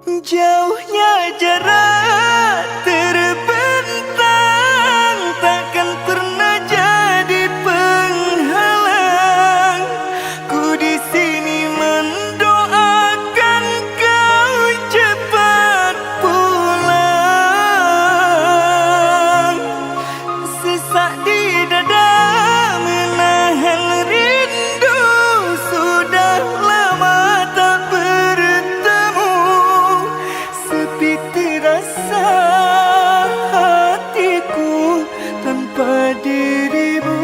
Jauhnya jarak terbentang takkan pernah jadi penghalang. Ku di sini mendoakan kau cepat pulang. Sesak di dada menahan rindu, sudah lama tak bertemu. Sepi terasa hatiku tanpa dirimu.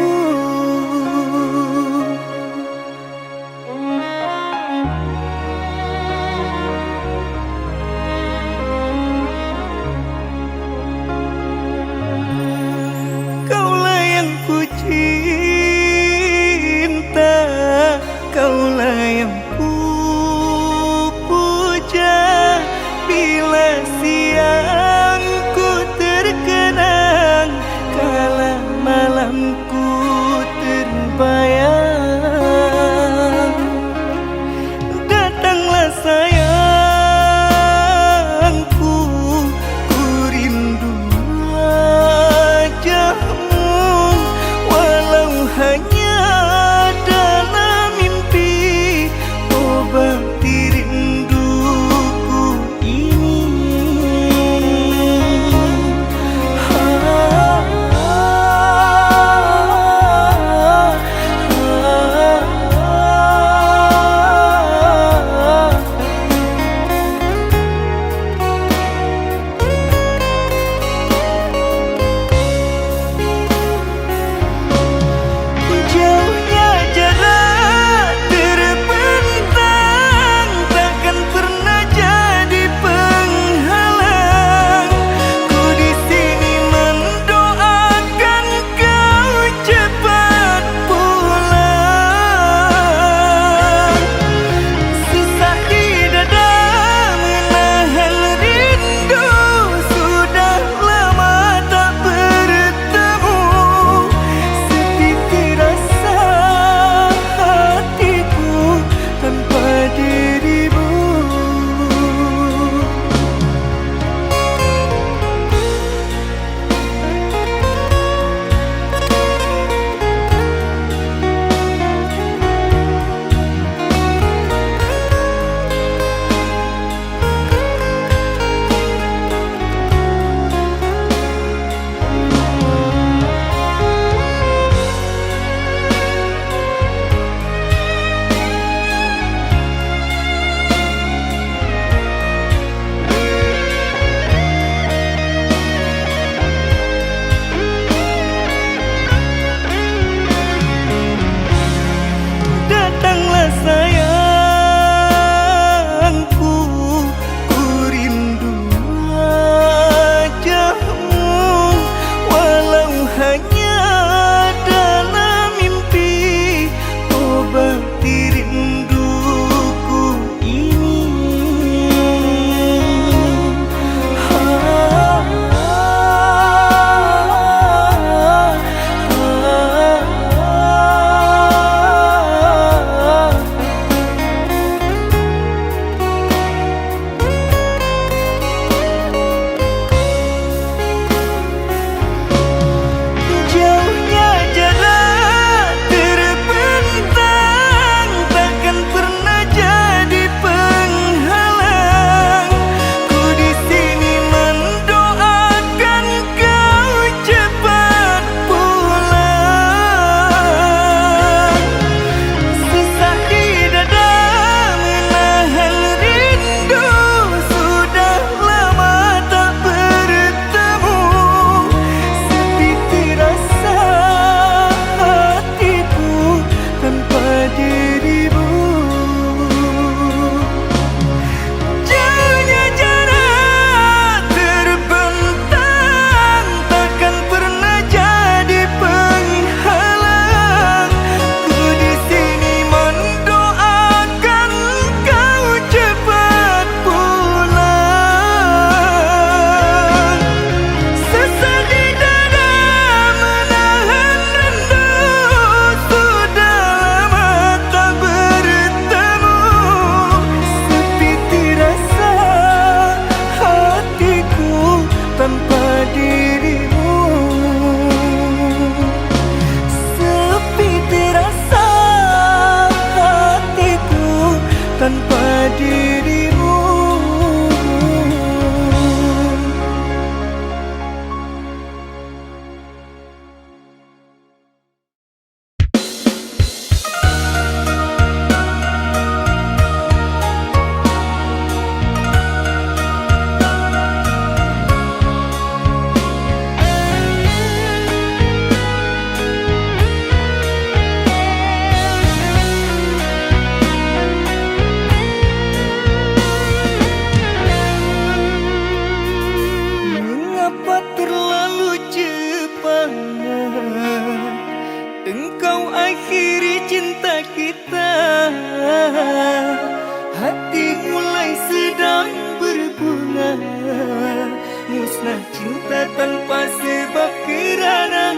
kisah cinta tanpa sebab kerana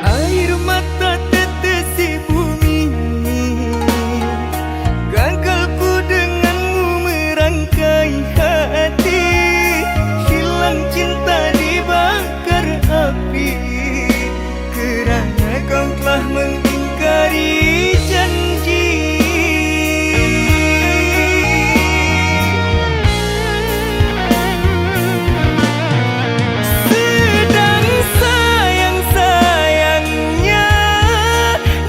air mata tetesi bumi. Gagal ku denganmu merangkai hati, hilang cinta dibakar api, kerana kau telah mengingkari janji. Sedang sayang-sayangnya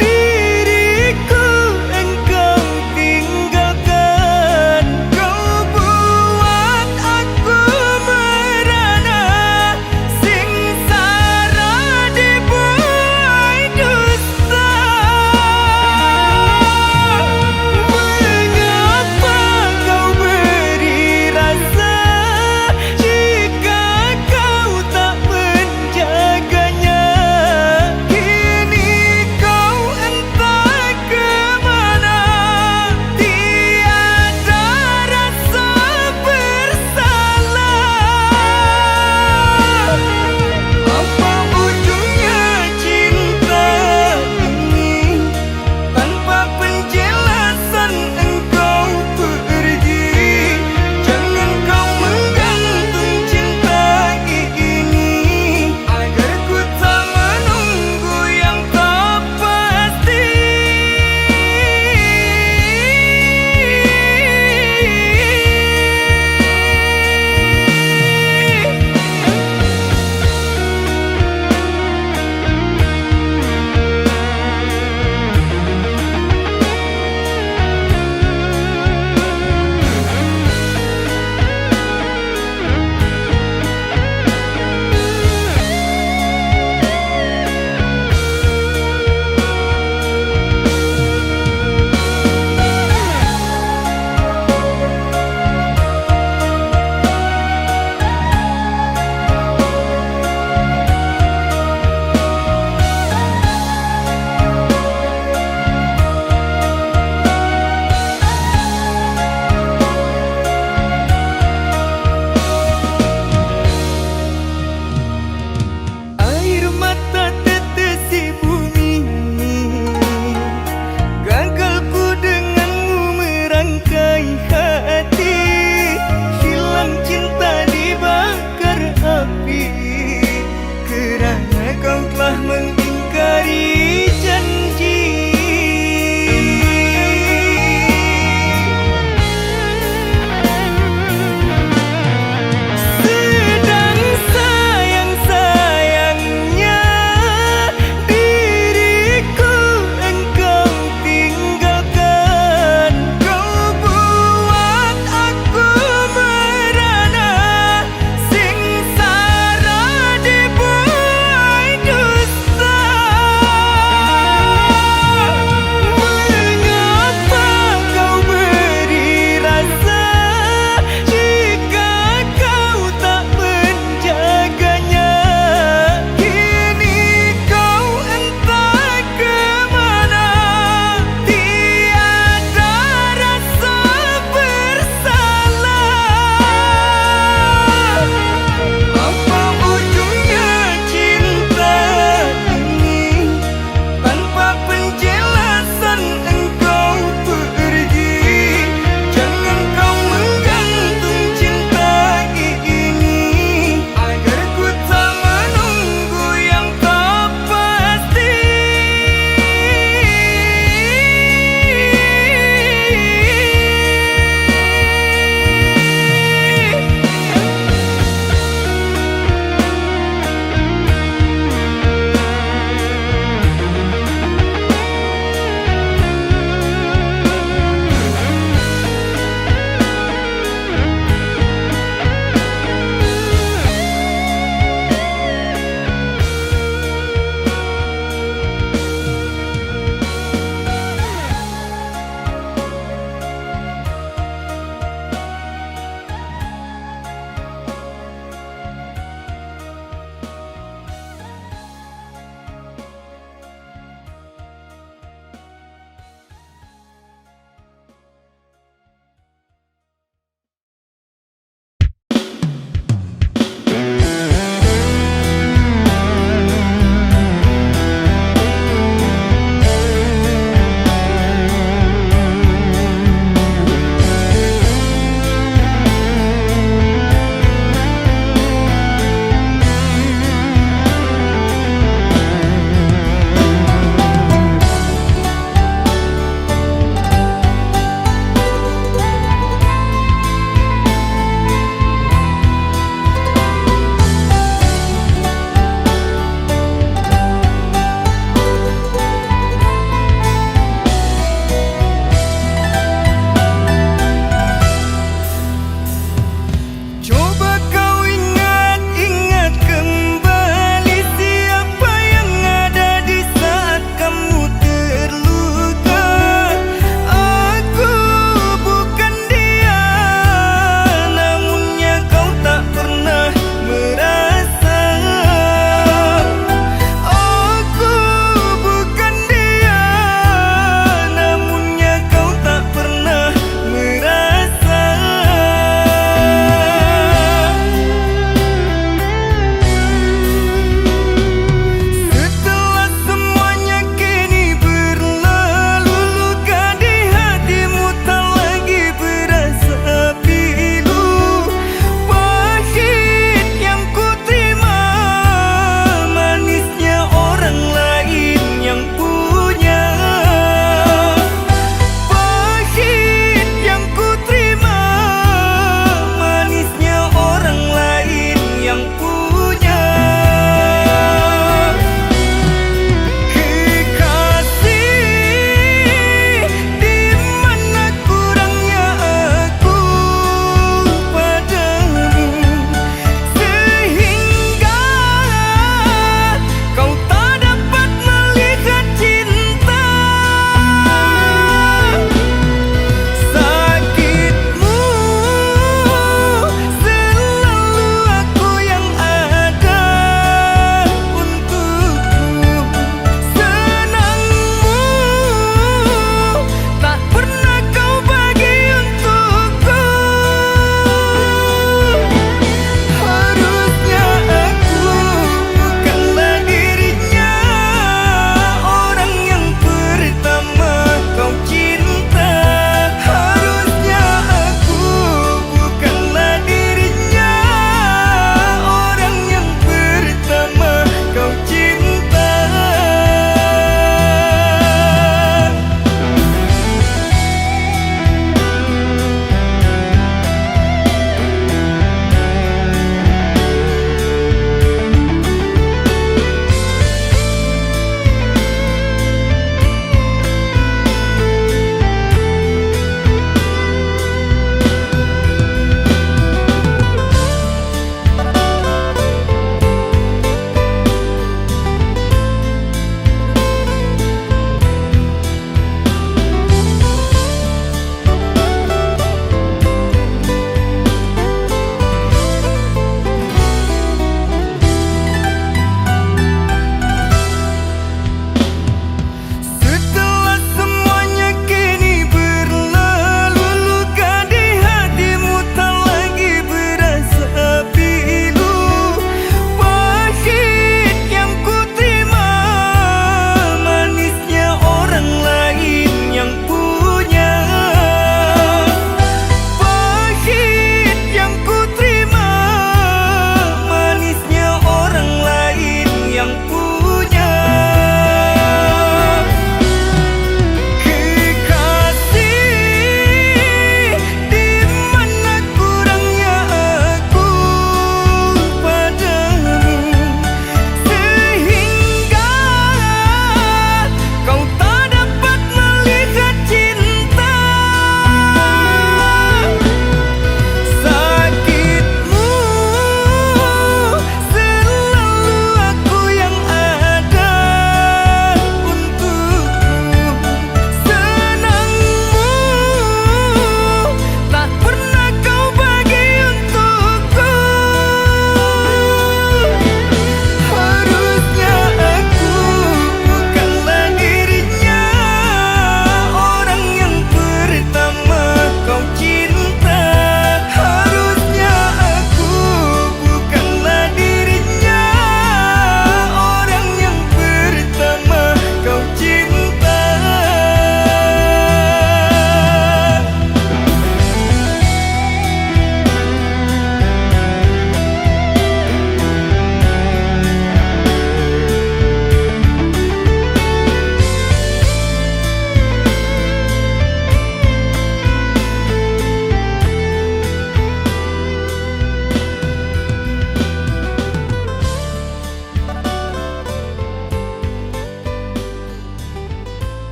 diriku engkau tinggalkan. Kau buat aku merana, sengsara dibuai dusta. Mengapa kau beri rasa jika kau tak menjaganya? Kini kau entah ke mana, tiada rasa bersalah. Apa ujungnya cinta ini? Tanpa penjelasan engkau pergi. Jangan kau menggantung cinta ini, agar ku tak menunggu yang tak pasti. Air mata tetesi bumi. Gagal ku denganmu merangkai hati, hilang cinta dibakar api, kerana kau telah mengingkari janji. Sedang sayang-sayangnya diriku engkau tinggalkan. Kau buat aku merana, sengsara dibuai dusta.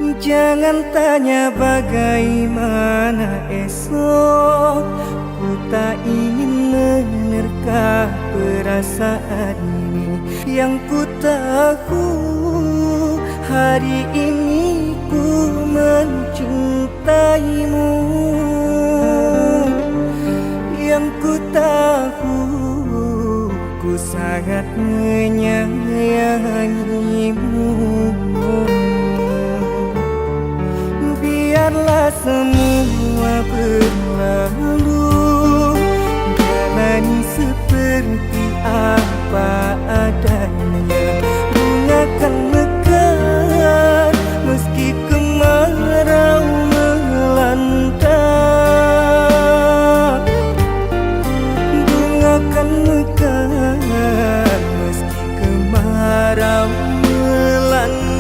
Jangan tanya bagaimana esok, ku tak ingin menerka perasaan ini. Yang ku tahu hari ini ku mencintaimu. Yang ku tahu ku sangat menyayangimu. Biarlah semua berlalu, jalani seperti apa adanya. Bunga kan mekar meski kemarau melanda. Bunga kan mekar meski kemarau melanda.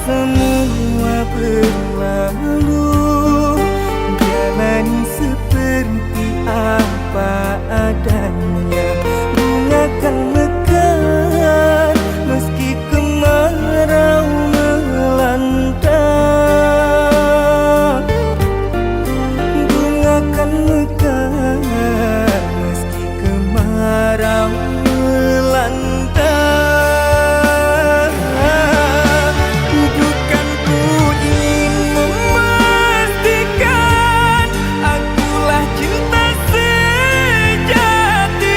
Semua berlalu, jalani seperti apa adanya. Bunga kan mekar meski kemarau melanda. Bunga kan mekar meski kemarau melanda. Cinta sejati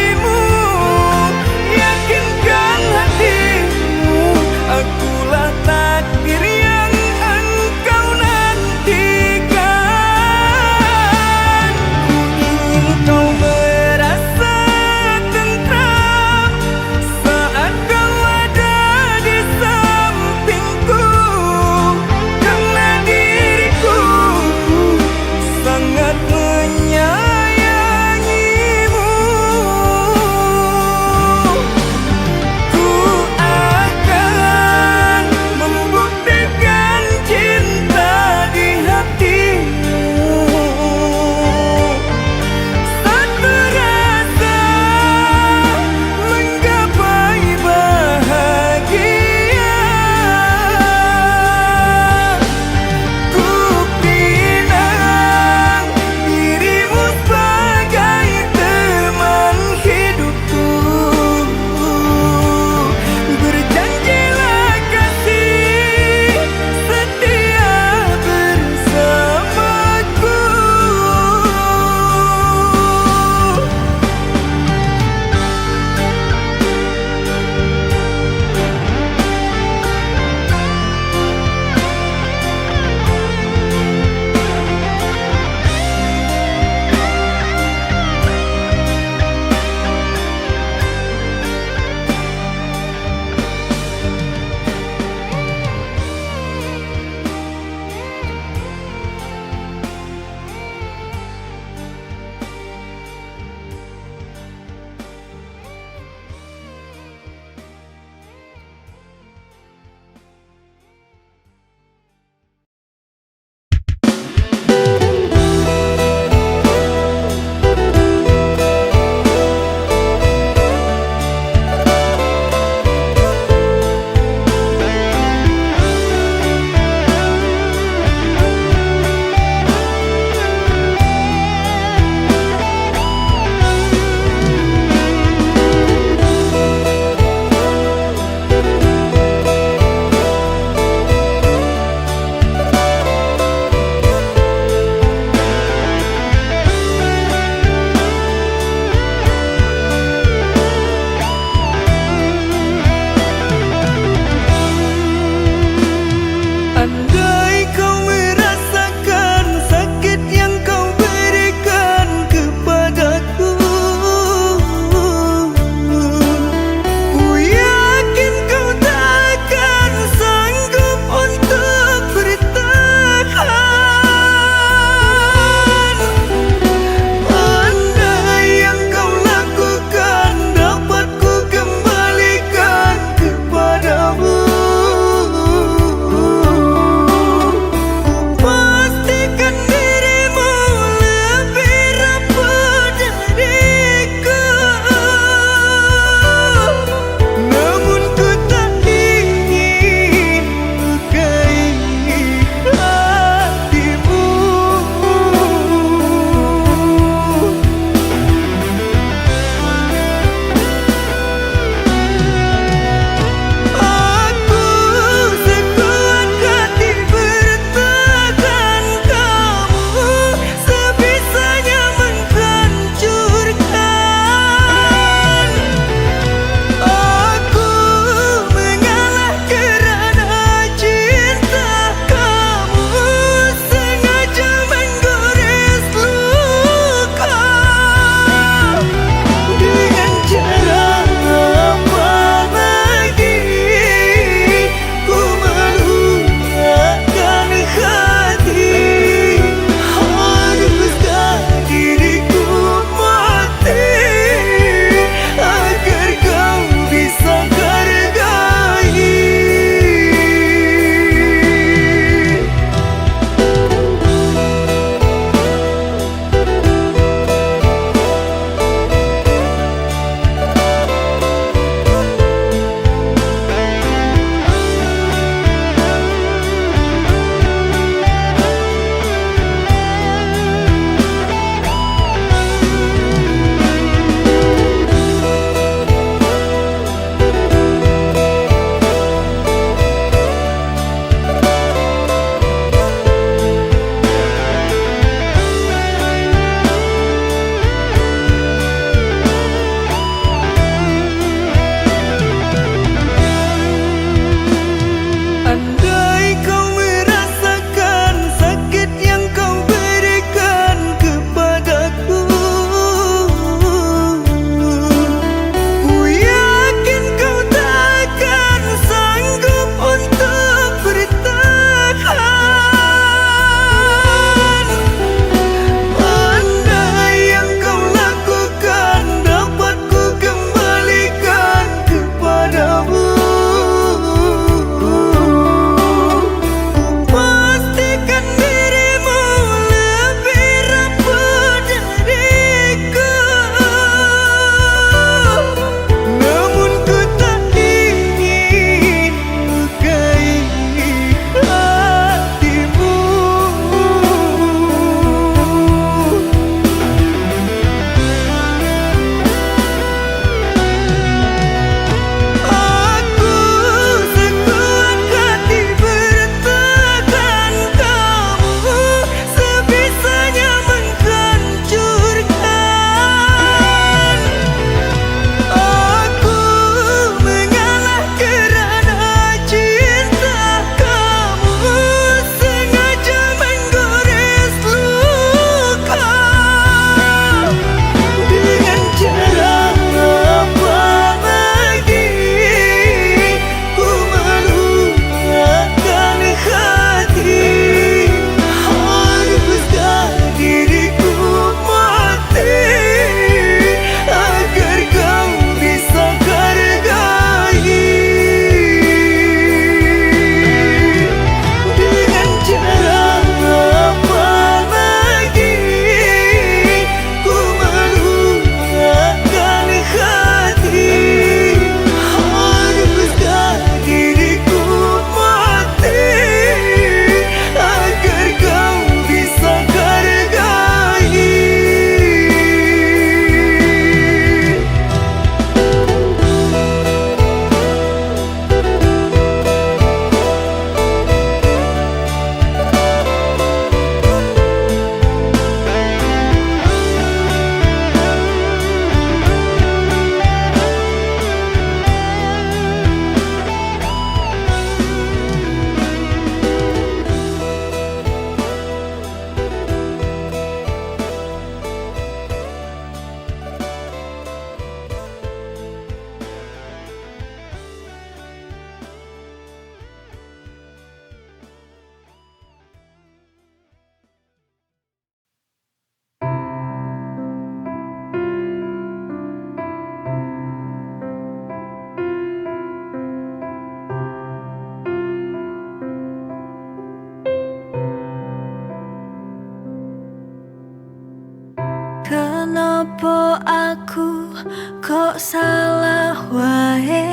kok salah wae.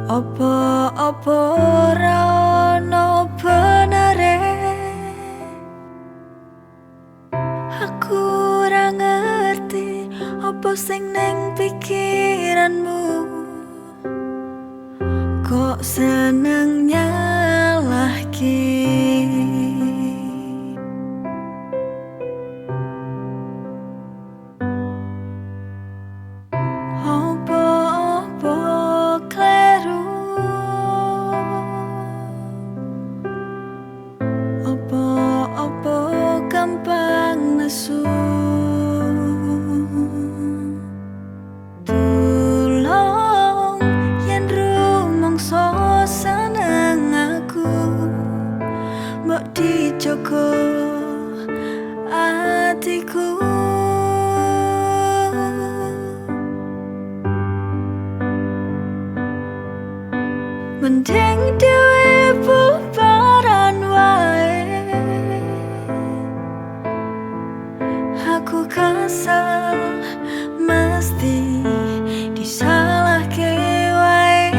Apa ora ono benere. Aku ora ngerti apa sing ning pikiranmu. Kok seneng nyalahke. Apa kleru. Apa gampang nesu. Tulung yen rumangsa seneng aku, mbok dijogo atiku. Mending dhewe bubaran wae. Aku kesel mesti disalahke wae.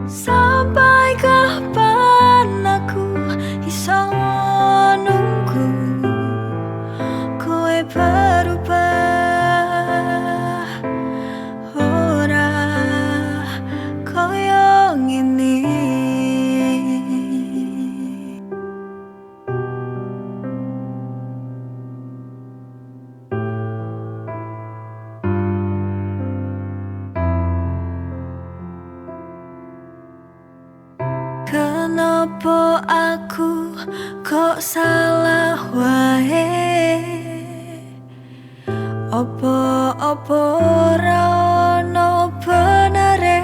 Sampai kapan aku iso nunggu kowe berubah. Ora koyo ngene. Kenapa aku kok salah wae. Apa ora ono benere.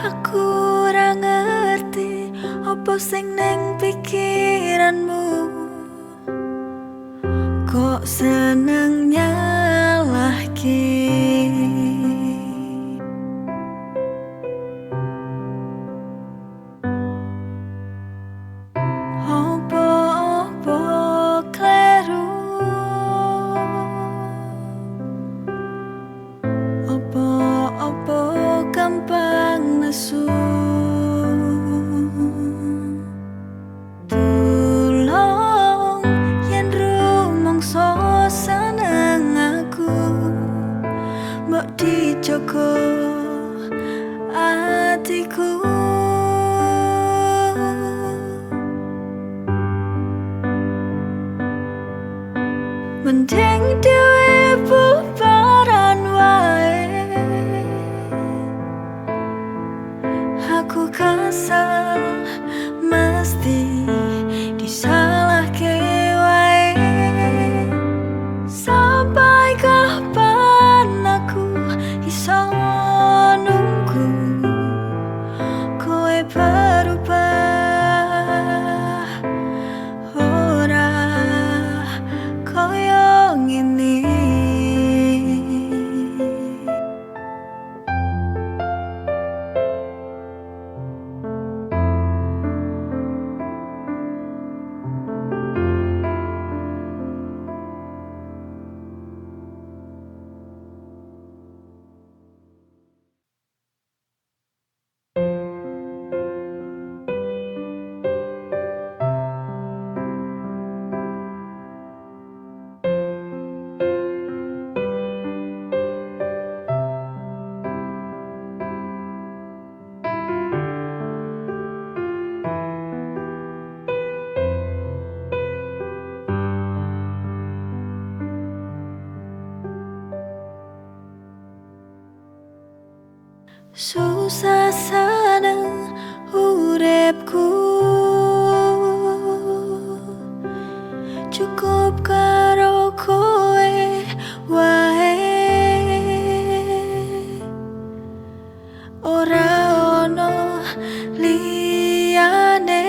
Aku ora ngerti apa sing ning pikiranmu. Kok seneng nyalahke. Apa kleru. Apa gampang nesu. Tulung yen rumangsa seneng aku, mbok dijogo atiku. Mending dhewe bubaran wae. Aku kesel mesti disalahke wae. Sampai kapan aku iso nunggu kowe berubah. Ora koyo ngene. Susah seneng uripku, cukup karo kowe wae. Ora ono liyane.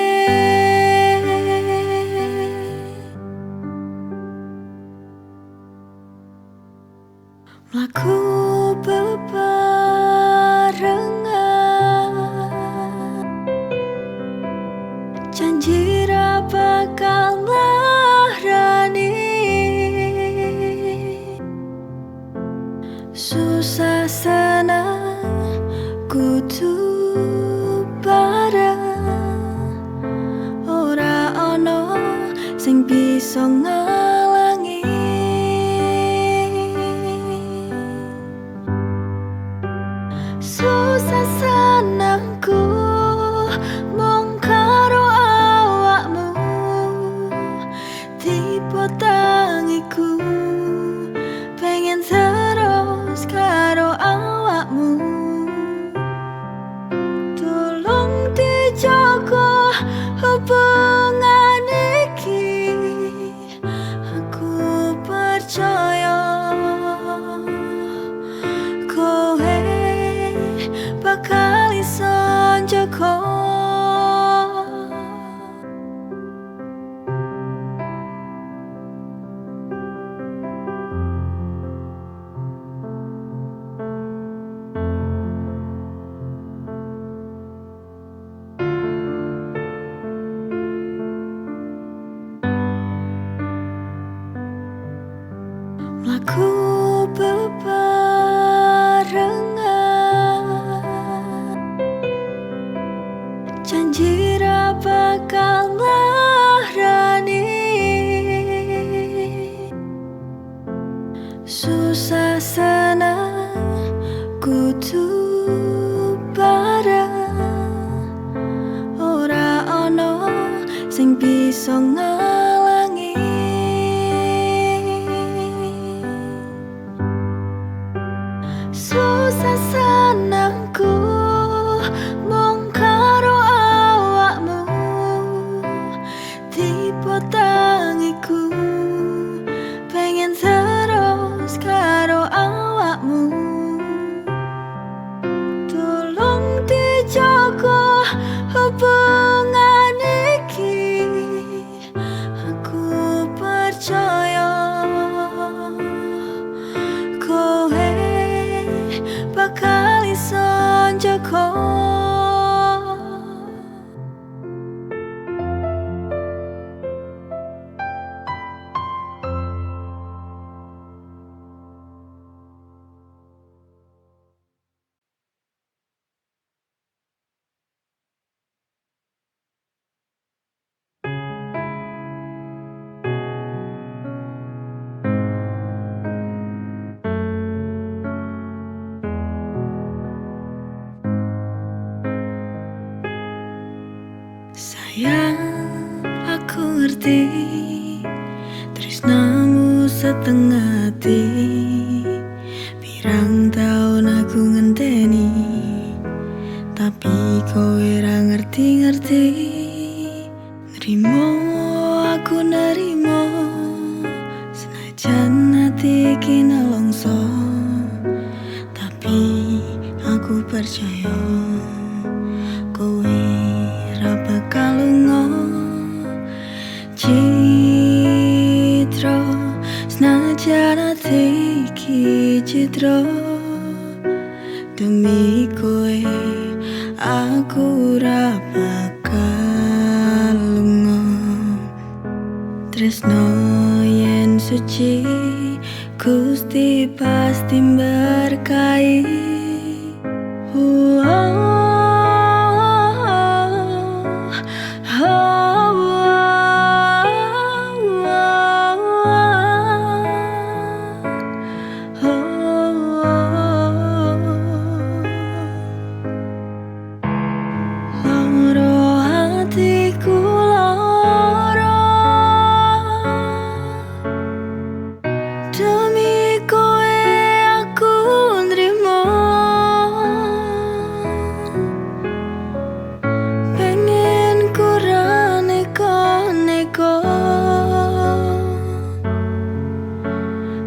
Mlaku bebarengan, janji ra bakal nglarani. tangiku pengen terus karo awakmu. Tolong dijaga hubungan iki, aku percaya kowe bakal iso njaga. Mlaku bebarengan, janji ra bakal nglarani. Susah senang kudu bareng, ora ono sing bisa ngalangi. Susah senangku mung karo awakmu, tipe tangiku pengen terus karo awakmu. Tolong dijaga hubungan iki, aku percaya kowe bakal iso njaga. Sayang, aku ngerti tresnamu setengah hati. Pirang tahun aku ngenteni, tapi kowe ra ngerti-ngerti. Nerimo, aku nerimo, senajan hati iki nelongso, tapi aku percaya kowe ra bakal lunga. Citra senajan ati iki citra, demi kowe aku ra bakal lunga. Tresno yen suci Gusti pasti berkahi. Demi kowe aku nrimo, pengen kurang neko-neko,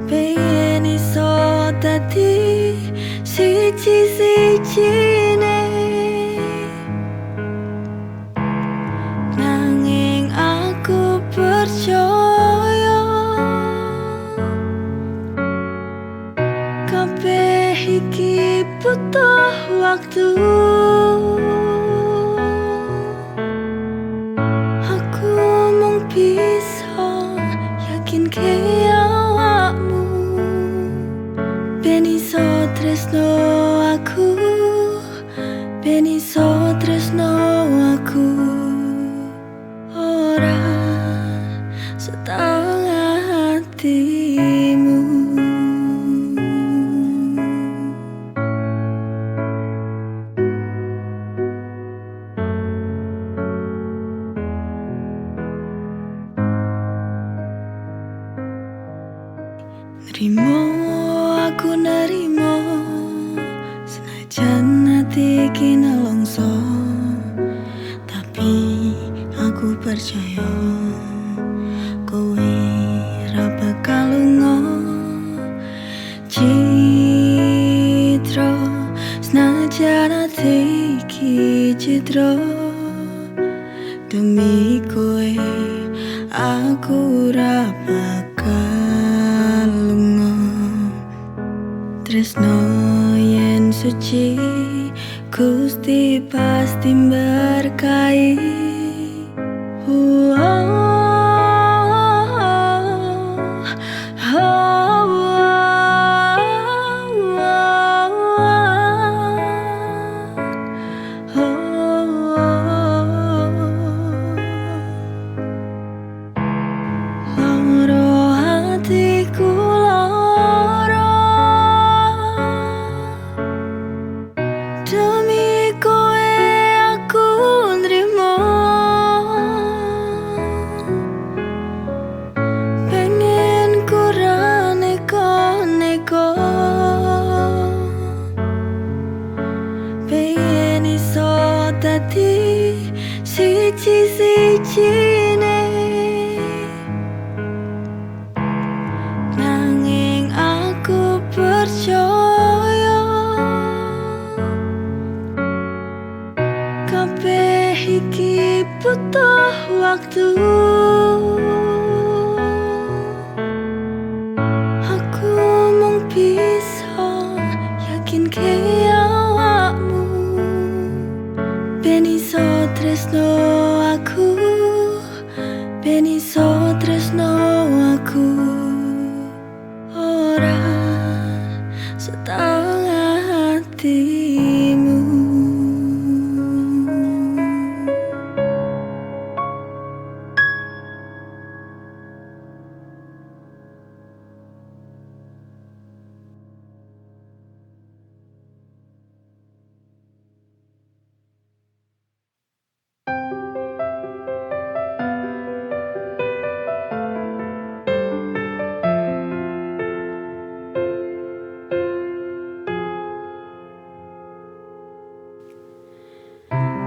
pengen iso dadi siji-sijine. Nanging aku percaya kabeh iki butuh waktu. Aku mung bisa yakinke awakmu, ben iso tresno aku, ben iso tresno aku. Ora setengah hatimu. Nerimo, aku nerimo, senajan hati iki nelongso, tapi aku percaya kowe ra bakal lunga. Citra, senajan hati iki citra, demi kowe aku ra bakal lunga. Tresno yen suci Gusti pasti berkahi. Loro hatiku loro, demi kowe aku nrimo. Pengen ku ra neko-neko, pengen iso dadi siji-sijine. Nanging aku percaya kabeh iki butuh waktu. Aku mung bisa yakinke awakmu, ben iso tresno aku, ben iso tresno aku. Ora setengah hatimu.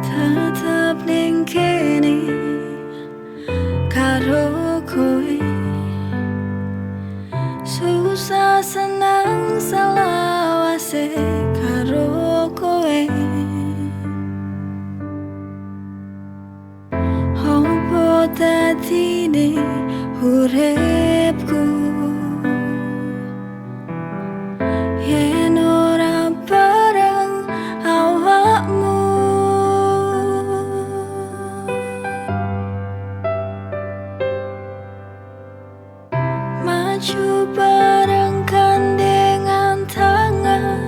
Tetep ning kene karo kowe, susah senang selawase karo kowe. Opo dadine uripku yen ora bareng awakmu. Maju bareng gandengan tangan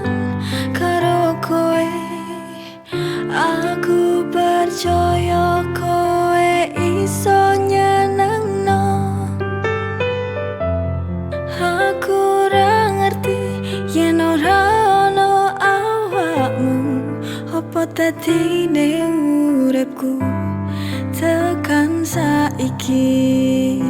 karo kowe, aku percaya kowe iso nyenengno. Aku ora ngerti yen ora ono awakmu, opo dadine uripku tekan saiki.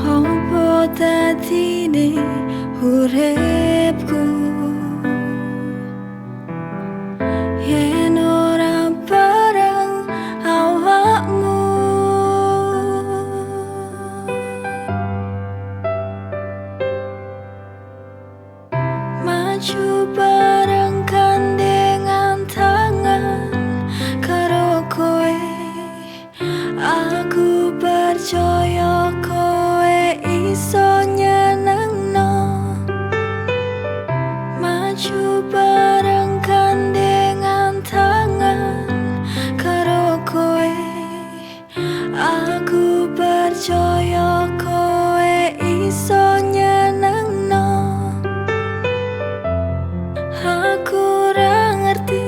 Opo dadine uripku yen ora bareng awakmu. Maju bareng gandengan tangan karo kowe, aku percaya kowe iso nyenengno. Maju bareng gandengan tangan karo kowe, aku percaya kowe iso nyenengno. Aku ora ngerti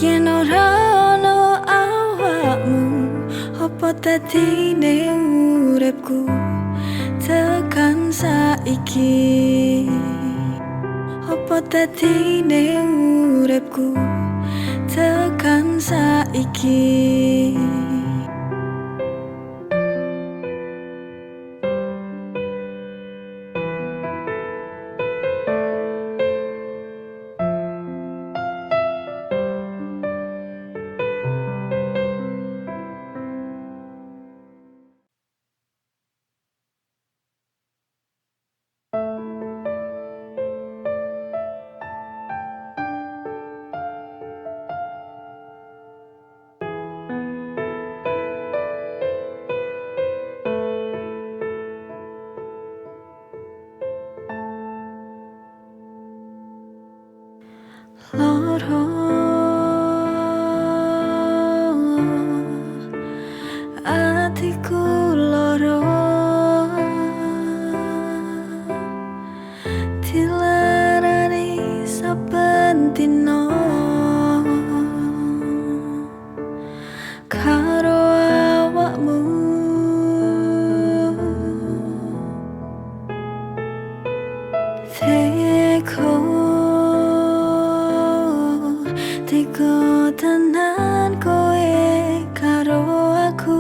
yen ora ono awakmu, opo dadine uripku tekan saiki? Apa dadine uripku tekan saiki? Loro atiku loro dilarani saben dina karo awakmu. Teko tenan koe karo aku,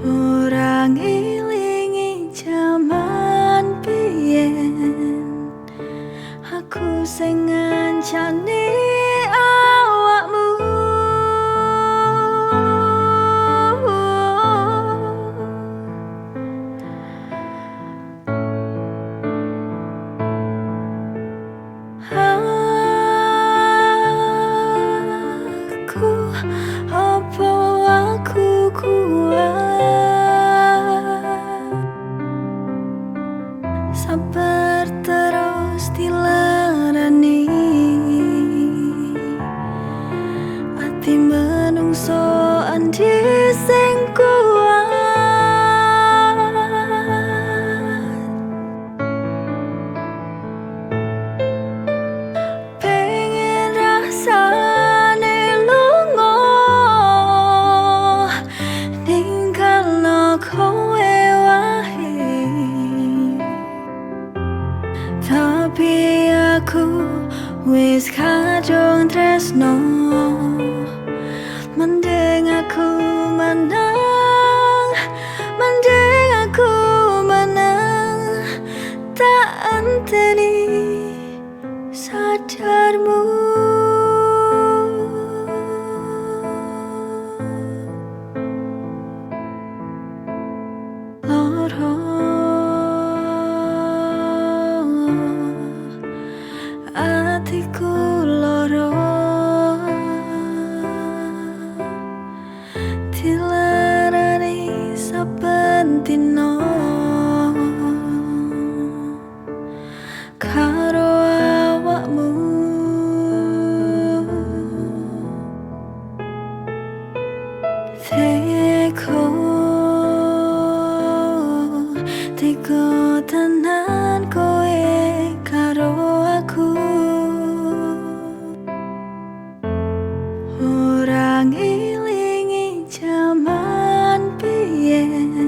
ora ngelingi jaman biyen aku sing ngancani awakmu. Aku kuat sabar terus dilarani ati menungso andi sing kuat. Pengen rasane lunga ninggalno kowe wae, tapi aku wis kadung tresno. Mending aku menang, mending aku menang, tak anteni sadarmu. Loro atiku loro dilarani saben dina karo awakmu. Teko tenan koe karo aku, ora ngelingi jaman biyen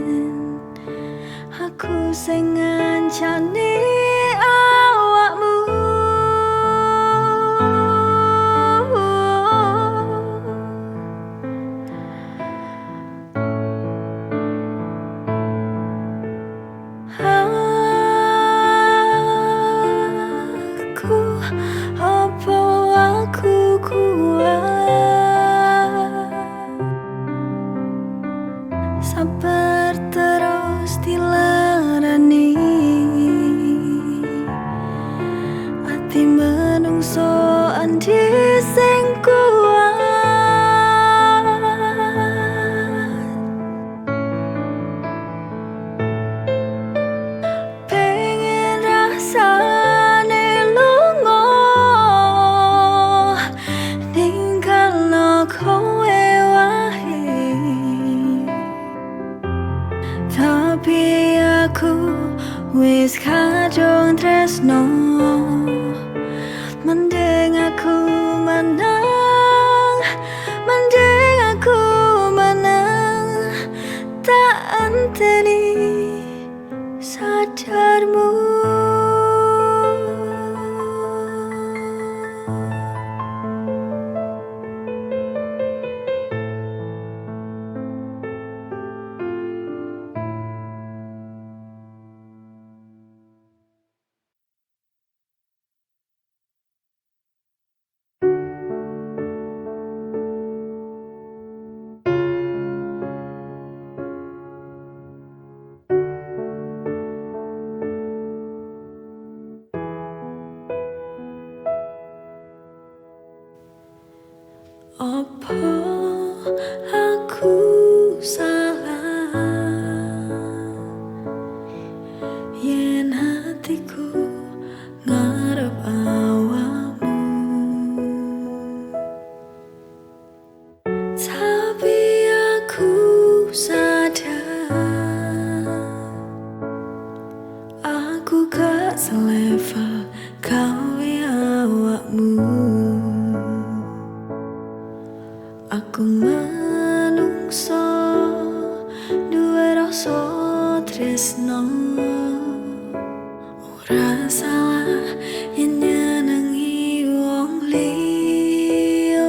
aku sing ngancani awakmu. Aku kuat sabar terus dilarani ati menungso andi sing kuat. Pengen rasane lunga ninggalno kowe wae, tapi aku wis kadung tresno. Mending aku menang, mending aku menang, tak anteni tresno ora salah yen nyenengi wong liya.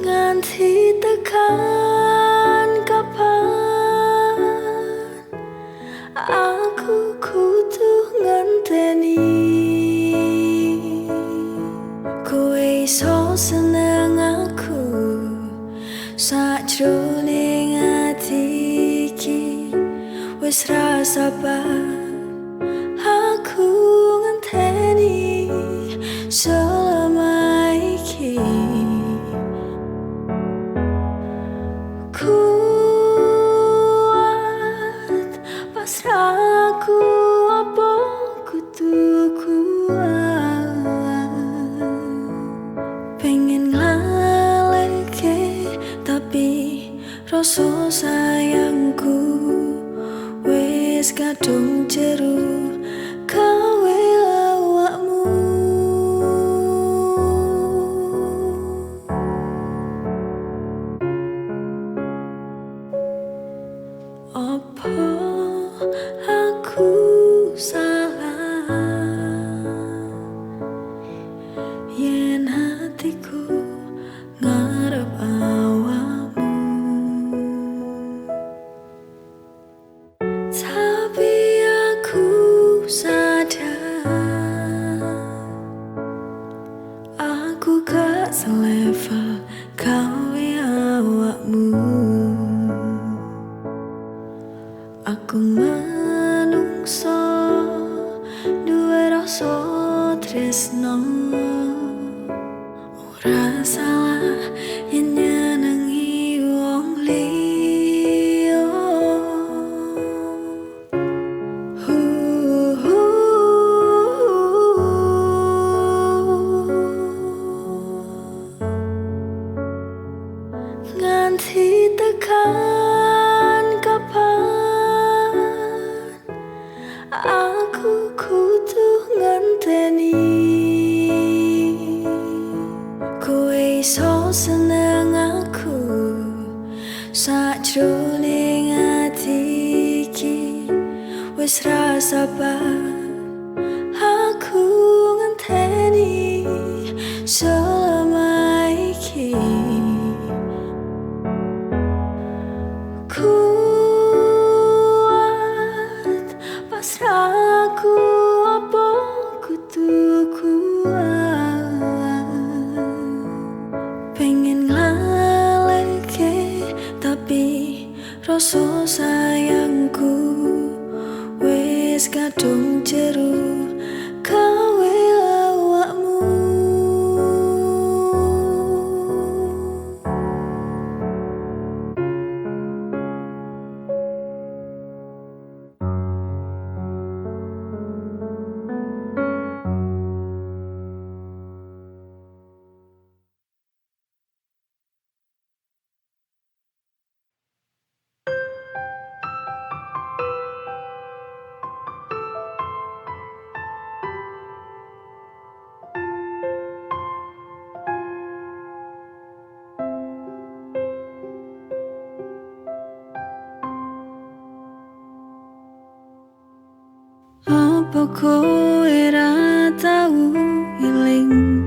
Nganti tekan kapan aku kudu ngenteni kowe iso seneng aku sajroning ati iki. Wis ra sabar aku ngenteni selama iki. Kuat pasrahku apa kudu kuat, pengen ngalihke tapi rasa sayangku wis kadung jero gawe awakmu. Apa aku salah yen hatiku ngarep awakmu, tapi aku sadar aku gak selevel gawe awakmu. Aku manungsa duwe rasa tresno ora salah yen nyenengi wong liya. Nganti tekan kapan aku kudu ngenteni kowe iso seneng aku sajroning ati iki. Wis ra sabar aku ngenteni selama iki. Kuat pasrahku apa kudu kuat, pengen ngalihke tapi rasa sayangku wis kadung jero gawe awakmu. Apa kowe ra tau eling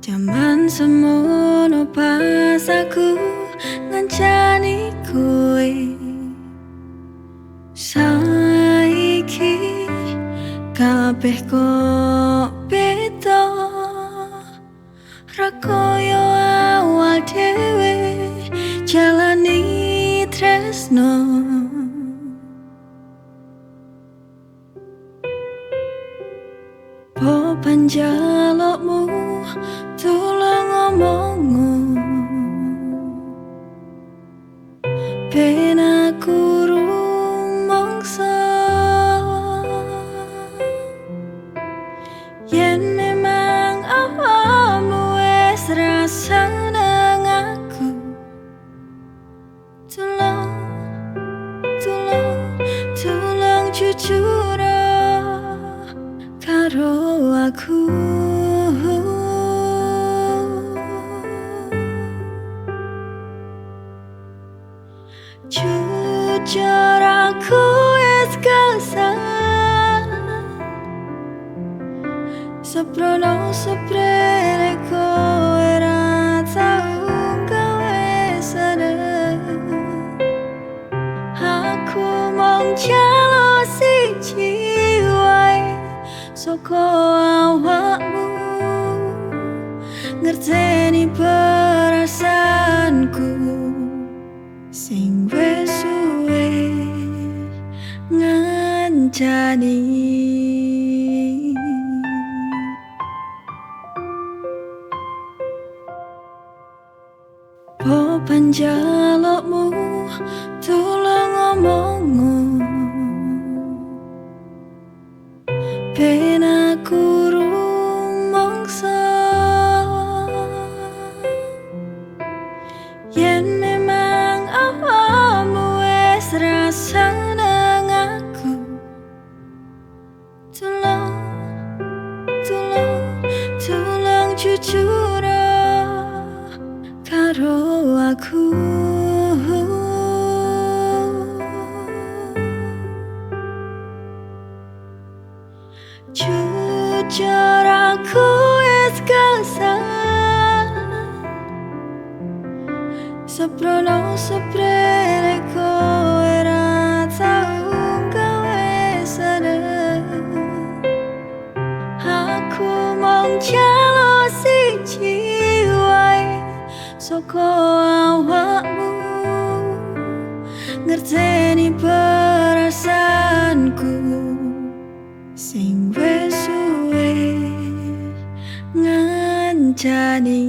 jaman semono pas aku ngancani kowe. Saiki kabeh kok beda, ra koyo awal dhewe jalani tresno. Popan jalukmu tulung ngomong ben aku rumangsa yen memang awakmu wis ra seneng aku. Tulung jujur aku. Jujur aku wis kesal, seprono seprene kowe ra tau gawe seneng. Aku mong jalo siji wae saka awakmu, ngerteni perasaanku sing wis suwe ngancani. Po panjalukmu tulung ngomongmu, ben aku rumangsa yen memang awakmu wis ra seneng aku. Tulung jujur karo aku. Jujur aku wis kesal, seprono seprene kowe ra tau gawe seneng. Aku mong jalo siji wae saka awakmu, ngerteni perasaanku sing wis suwe ngancani.